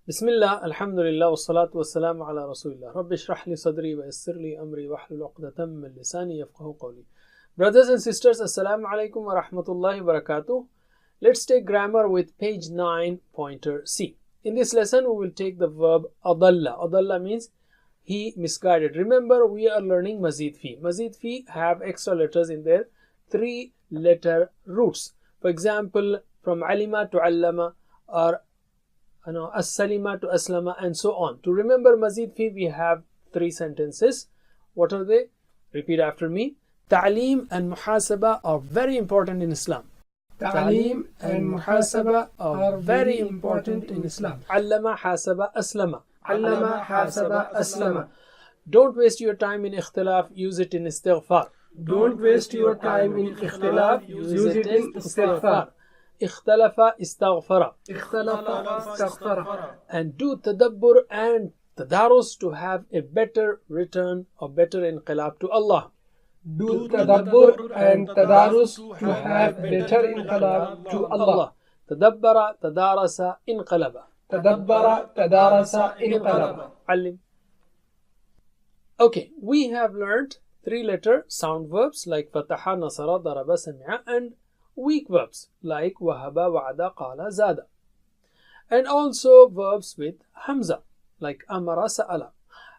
Bismillah, alhamdulillah, wassalatu wassalamu ala rasulillah. Rabbi shrah li sadri wa yassir li amri wa hlul uqdatam min lisani yafqahu qawli. Brothers and sisters, assalamu alaikum wa rahmatullahi wa barakatuh. Let's take grammar with page 9, pointer C. In this lesson, we will take the verb adalla. Adalla means he misguided. Remember, we are learning mazid fi. Mazid fi have extra letters in their 3-letter roots. For example, from alima to allama, or as-salima to aslama, and so on. To remember mazid fi, we have 3 sentences. What are they? Repeat after me. Ta'aleem and muhasaba are very important in Islam. Ta'aleem and muhasaba are very important in Islam. Allama, hasaba, aslama. Allama, hasaba, aslama. Don't waste your time in ikhtilaf, use it in istighfar. Don't waste your time in ikhtilaf, use it in istighfar. Ikhtalafa, istaghfara. Ikhtalafa, istaghfara. And do tadabbur and tadarus to have a better return or better inqilab to Allah. Do tadabbur and tadarus to have better inqilab to Allah. Tadabbara, tadarasa, inqalaba. Tadabbara, tadarasa, inqalaba. Alim. Okay, we have learned 3-letter sound verbs like fataha, nasara, daraba, sami'a, and weak verbs like wahaba, wa'ada, qala, zada. And also verbs with hamza like amara, sa'ala.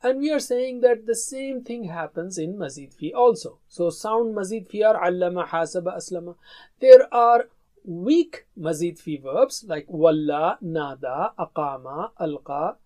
And we are saying that the same thing happens in mazid fi also. So sound mazid fi are allama, hasaba, aslama. There are weak mazid fi verbs like walla, nada, aqama, alqa.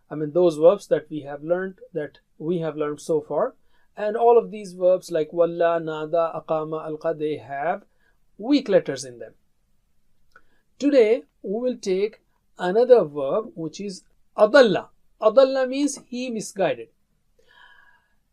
Those verbs that we have learned so far. And all of these verbs like walla, nada, aqama, alqa, they have weak letters in them. Today we will take another verb which is adalla. Adalla means he misguided.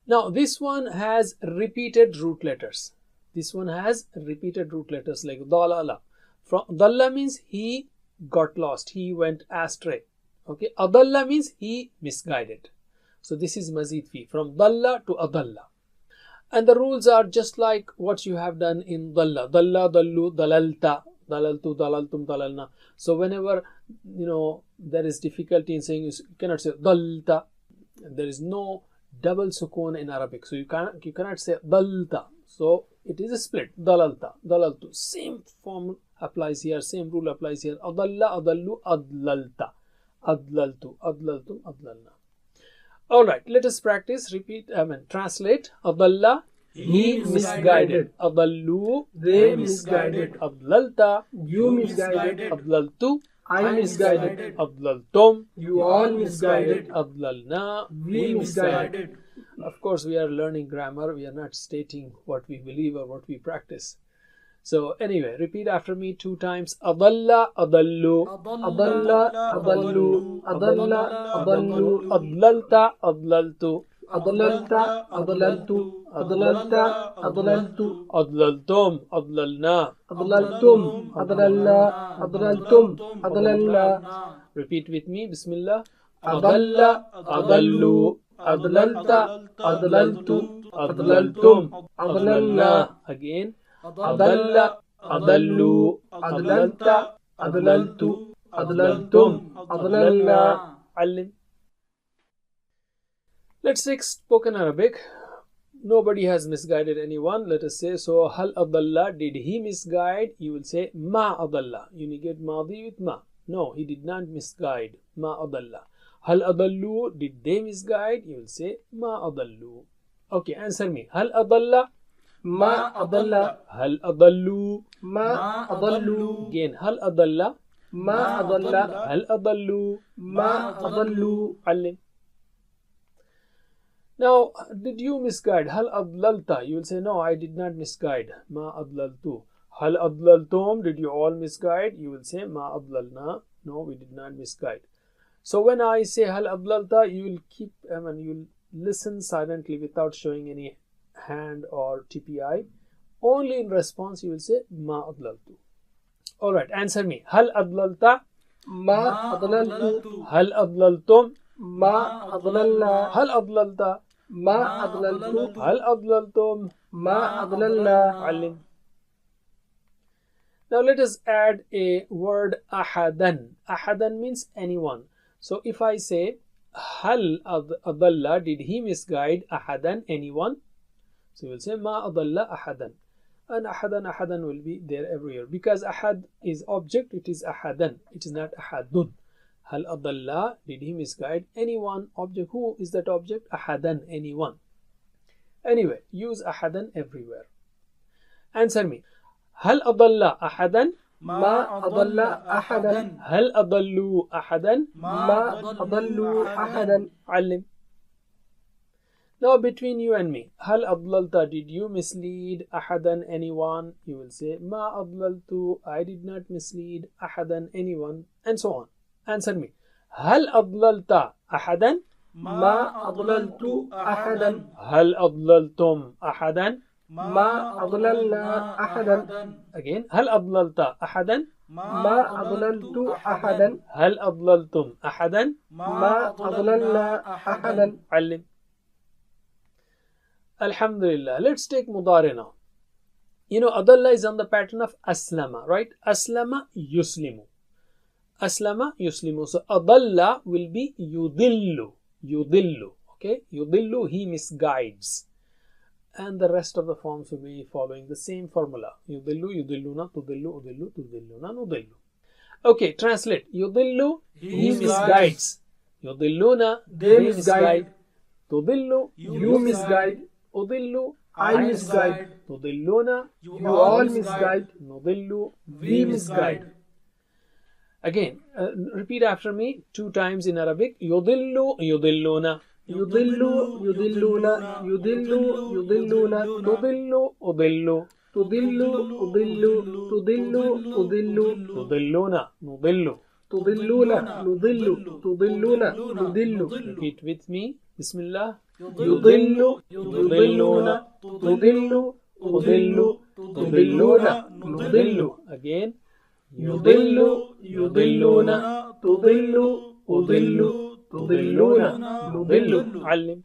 Now this one has repeated root letters. This one has repeated root letters like dalala. From dalla means he got lost, he went astray. Okay, adalla means he misguided. So this is mazid fi, from dalla to adalla. And the rules are just like what you have done in dalla. Dalla, dallu, dalalta, dalaltu, dalaltum, dalalna. So whenever there is difficulty in saying, you cannot say dalta. There is no double sukun in Arabic, so you cannot say dalta. So it is a split. Dalalta, dalaltu. Same form applies here. Same rule applies here. Adalla, adallu, adlalta, adlaltu, adlaltum, adlalna. All right, let us practice. Translate. Adalla, he misguided. Adallu, they misguided. Adlalta, you misguided. Adlaltu, I misguided. Adlaltum, you all misguided. Adlalna, we misguided. Of course, we are learning grammar. We are not stating what we believe or what we practice. So anyway, repeat after me 2 times. Adalla, adallu, Adalla, adallu, adalla, adallu, adlalta, adlaltu, adlalta, adlaltu, adlalta, adlaltu, adlaltum, adlalna. adlaltum, adlalla, adlaltum, adlalla. Repeat with me. Bismillah. Adalla, adallu, adlalta, adlaltu, adlaltum, adlalla. Again. Adalla, adallu, adlalta, adlaltu, adlaltum, adlalla. Alim. Let's take spoken Arabic. Nobody has misguided anyone. Let us say, so hal adalla, did he misguide? You will say ma adalla. You negate madi with ma. No, he did not misguide. Ma adalla. Hal adallu, did they misguide? You will say ma adallu. Okay, answer me. Hal adalla, Ma adalla, hal adallu. ma adallu, Again, hal adalla, ma adalla, hal adallu. ma adallu. Alim. Now, did you misguide? Hal adlalta. You will say, no, I did not misguide. Ma adlaltu. Hal adlaltum. Did you all misguide? You will say, ma adlalna. No, we did not misguide. So when I say hal adlalta, you will listen silently without showing any hand or TPI. Only in response you will say ma adlaltu. All right, answer me. Hal adlalta, Ma adlaltu, hal adlaltum, ma adlalla, hal adlalta, ma adlaltu, hal adlaltum. ma adlalla. Alim. Now let us add a word ahadan. Ahadan means anyone. So if I say هل أضل, did he misguide أحدا, anyone? So you will say ما أضل أحدا. And أحدا will be there everywhere. Because أحد is object, it is أحدا. It is not أحد. هل أضل, did he misguide anyone, object. Who is that object? أحدا, anyone. Anyway, use أحدا everywhere. Answer me. هل أضل أحدا? ما أضل أحدا. هل أضلوا أحدا؟ ما أضلوا أحدا. علم. Now between you and me, هل أضللت, did you mislead أحدا, anyone? You will say ما أضللت, I did not mislead أحدا, anyone, and so on. Answer me. هل أضللت أحدا؟ ما أضللت أحدا. هل أضللتم أحدا؟ ما أضللنا أحدا. Again, هل أضللت أحدا؟ ما أضللت أحدا. هل أضللتم أحدا؟ ما أضللنا أحدا. علم. Alhamdulillah. Let's take mudari now. You know, adalla is on the pattern of aslama, right? Aslama yuslimu. Aslama yuslimu. So adalla will be yudillu. Yudillu. Okay? Yudillu, he misguides. And the rest of the forms will be following the same formula. Yudillu, yudilluna, tudillu, udillu, tudilluna, nudillu. Okay, translate. Yudillu, he misguides. Yudilluna, They misguide. Tudillu, You misguide. udillu, I misguide. tudilluna, You all misguide. nudillu, We misguide. Again, repeat after me 2 times in Arabic. Yudillu, yudilluna. يضل يضلون يضل يضلون Tudillu, udillu. تضل أضل تضل أضل Tudilluna, nudillu. تضلون نضل تضلون نضل. Repeat with me. Bismillah. يضل يضلون تضل أضل تضلون نضل. Again. يضل يضلون تضل أضل تضلون نضل. علم.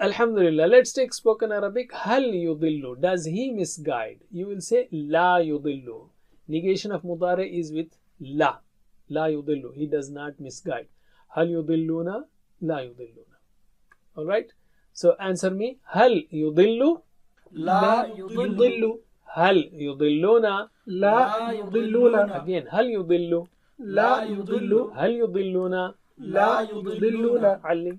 Alhamdulillah. Let's take spoken Arabic. هل يضل, does he misguide? You will say لا يضل. Negation of mudari is with لا. لا يضل, he does not misguide. هل يضلون? لا يضلون. Alright. So answer me. هل يضل? لا يضل. هل يضلون? لا يضلون. Again. هل يضل? لا يضل. هل يضلون؟ لا يضلون. علم.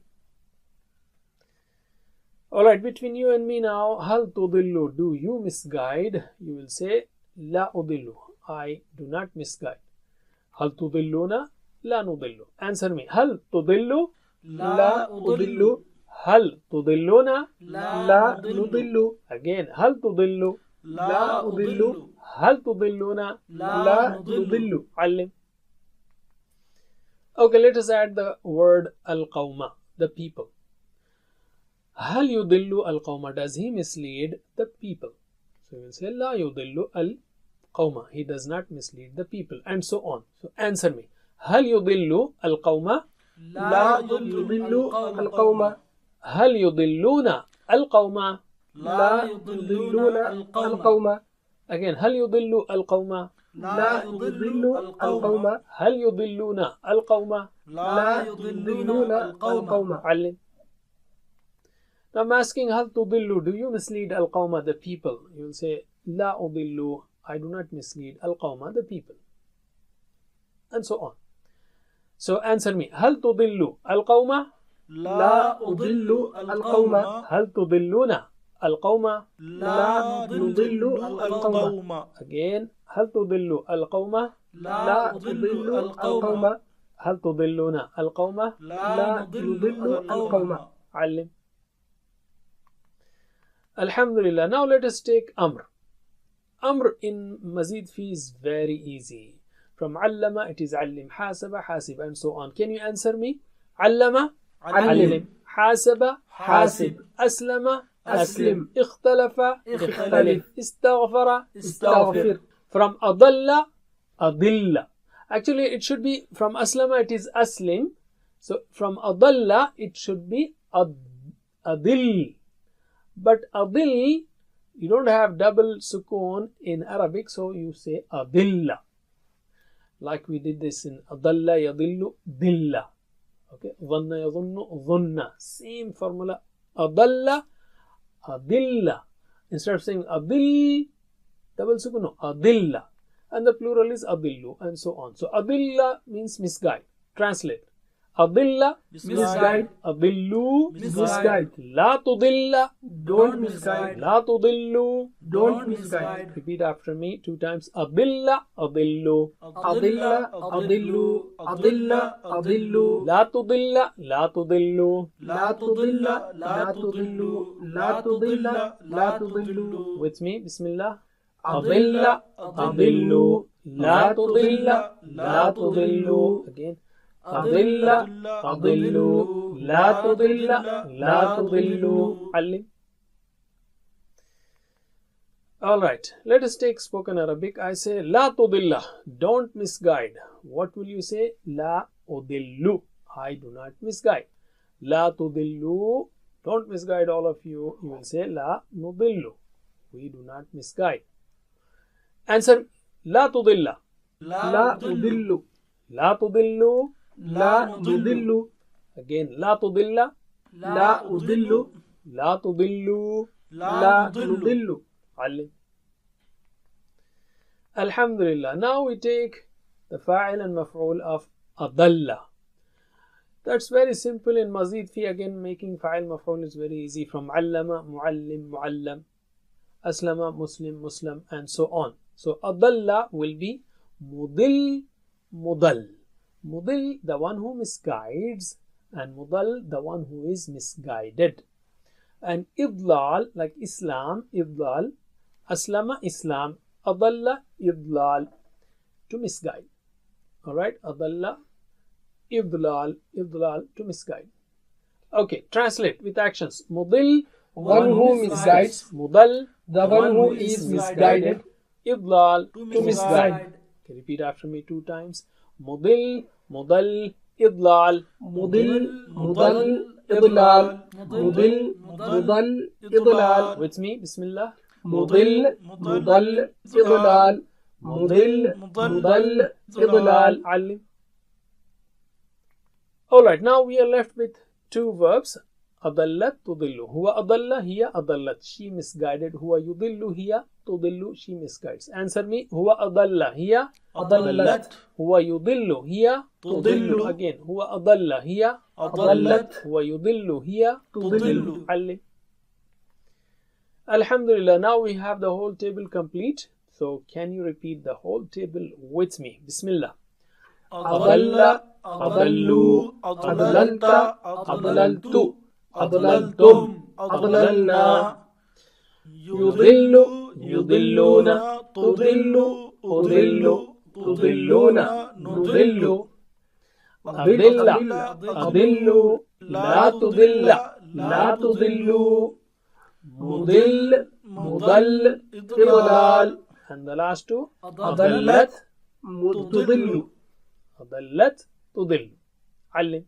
Alright, between you and me now, هل تضل, do you misguide? You will say لا أضل, I do not misguide. هل تضلون؟ لا نضل. Answer me. هل تضل؟ لا أضل. هل تضلون؟ لا نضل. Again. هل تضل؟ لا أضل. هل تضلون؟ لا نضل. علم. Okay, let us add the word al-qawma, the people. هل يضل القوم, does he mislead the people? So we will say لا يضل القوم, he does not mislead the people, and so on. So answer me. هل يضل القوم? لا يضل القوم. هل يضلون القوم؟ لا يضلون القوم. Again. هل يضل القوم؟ لا يضل القوم. هل يضلون القوم؟ لا يضلون القوم. علم. Now I'm asking هل تضل, do you mislead القوم, the people? You will say لا أضل, I do not mislead القوم, the people, and so on. So answer me. هل تضل القوم؟ لا أضل القوم. هل تضلون القوم؟ لا نضل القوم. Again. هل تضل القوم؟ لا نضل القوم. هل تضلون القوم؟ لا نضل القوم. علم. Alhamdulillah. Now let us take Amr. Amr in Mazid Fi is very easy. From Allama it is Allim, Hasaba, Hasib, and so on. Can you answer me? Allama, علم. Hasaba, حاسب. Aslama, أسلم. Ikhtalafa, اختلف. Istaghfara, استغفر. From Adalla, Adilla. Actually, it should be from Aslama, it is Aslim. So from Adalla, it should be Adil. But Adil, you don't have double sukoon in Arabic, so you say Adilla. like we did this in adalla yadillu dilla. Okay, dhanna yadhunnu dhanna. Same formula. Adalla adilla. Instead of saying adil, double sukun, no, adilla. And the plural is adillu, and so on. So adilla means misguide. Translate. Adilla, misguide. Adillu, Misguide. La tudilla, Don't misguide. La tudillu. Don't misguide. Repeat after me 2 times. Adilla, Adillu. Adilla, adillu, adilla, adillu. La tudilla, La tudillu. La tudilla, la tudillu, la tudilla, la tudillu. With me, Bismillah. Adilla, Adillu. La tudilla, La tudillu. Again. Adilla, Adillu. La tudilla, La tudillu. Allim. Alright, let us take spoken Arabic. I say La tudilla, don't misguide. What will you say? La udillu, I do not misguide. La tudillu, don't misguide all of you. You will say La nudillu, we do not misguide. Answer. La tudilla. La udillu, La tudillu. la udillu, Again. La tudilla. la udillu, La tudillu. la udillu. Alim. Alhamdulillah. Now we take the fa'il and maf'ul of adalla. That's very simple. In mazid fi, again, making fa'il maf'ul is very easy. From allama, muallim, muallam, aslama, muslim, muslim, and so on. So adalla will be mudil, mudal. Mudil, the one who misguides, and mudal, the one who is misguided. And idlal, like Islam, idlal, aslama, Islam, adalla, idlal, to misguide. Alright, adalla, idlal, idlal, to misguide. Okay, translate with actions. Mudil, One who misguides, mudal, the one who is misguided, idlal, to misguide. Okay, repeat after me 2 times. Mudil, mudal, idlal. Mudil, mudal, idlal, mudil, mudal, idlal. With me, Bismillah. Mudil, mudal, idlal, mudil, mudal, idlal. Alim. Alright, now we are left with 2 verbs. Adallat, tudillu. Huwa adalla, hiya adallat. She misguided. Huwa yudillu, hiya tudillu. She misguides. Answer me. Huwa adalla, hiya Adallat, huwa yudillu, hiya tudillu. Again. Huwa adalla, hiya adallat, huwa yudillu, hiya tudillu. Alim. Alhamdulillah. Now we have the whole table complete. So can you repeat the whole table with me? Bismillah. Adalla, adallu, adlalta, adlaltu, adlaltum, adlalna. Yudillu, yudilluna, tudillu, udillu, tudilluna, nudillu. Adilla, adillu, la tudilla, la tudillu. Mudil, mudal, idlal. And the last 2. Adallat, tudillu. Adallat, tudillu. Alim.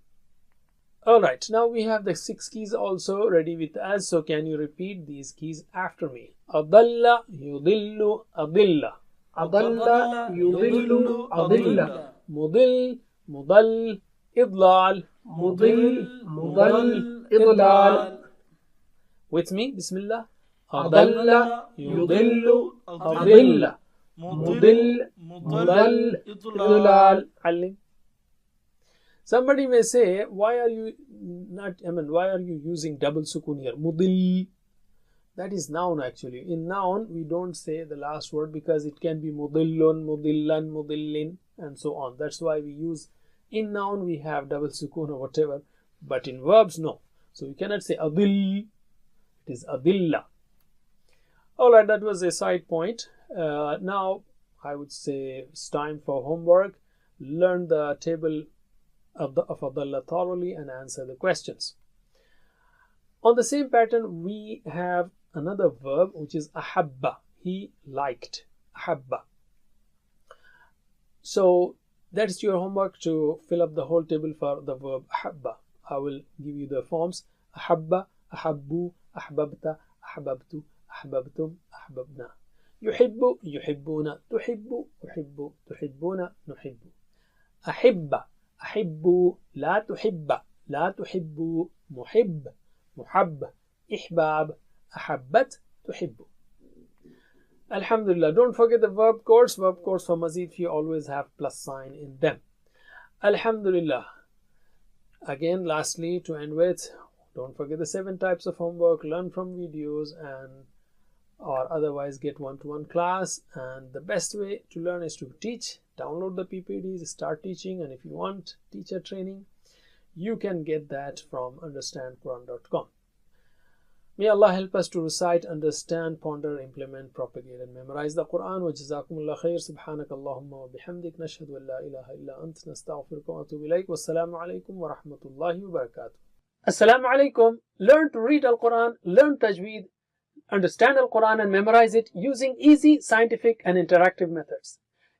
Alright, now we have the 6 keys also ready with us. So can you repeat these keys after me? Adalla, yudillu, adilla. Adalla, yudillu, adilla. Mudil, mudal, idlal. Mudil, mudal, idlal. With me, Bismillah. Adalla, yudillu, adilla. Mudil, mudal, idlal. Alim. Somebody may say, why are you using double sukun here? Mudil. That is noun actually. In noun, we don't say the last word because it can be mudillun, mudillan, mudillin, and so on. That's why we use, in noun we have double sukun or whatever, but in verbs, no. So we cannot say adil, it is adilla. Alright, that was a side point. Now, I would say it's time for homework. Learn the table of adalla thoroughly and answer the questions. On the same pattern, we have another verb which is ahabba. He liked. Ahabba. So that's your homework, to fill up the whole table for the verb ahabba. I will give you the forms. Ahabba, ahabbu, ahbabta, ahbabtu, ahbabtum, ahbabna. يحب يحبون تحب أحب تحبون نحب أحب أحب لا تحب لا تحب محب محب إحباب أحبت تحب. Alhamdulillah. Don't forget the verb course. Verb course for Mazid Fi always have plus sign in them. Alhamdulillah. Again, lastly, to end with, don't forget the 7 types of homework. Learn from videos and or otherwise get one-to-one class. And the best way to learn is to teach. Download the PPDs, start teaching, and if you want teacher training, you can get that from understandquran.com. May Allah help us to recite, understand, ponder, implement, propagate, and memorize the Quran. Wa jazakumullah khair. Subhanakallahumma wa bihamdik. Nashhadu an la ilaha illa ant. Nastaghfiruka wa atubu ilayk. Wassalamu alaikum wa rahmatullahi wa barakatuh. Assalamu alaikum. Learn to read Al-Quran, learn Tajweed, understand Al-Quran and memorize it using easy, scientific, and interactive methods.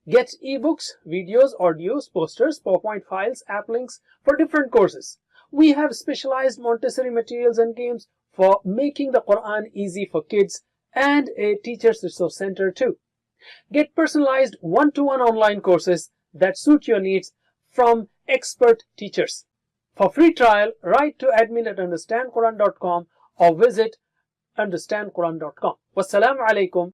Get ebooks, videos, audios, posters, PowerPoint files, app links for different courses. We have specialized Montessori materials and games for making the Quran easy for kids and a teacher's resource center too. Get personalized one-to-one online courses that suit your needs from expert teachers. For free trial, write to admin@understandquran.com or visit understandquran.com. Wassalamu alaikum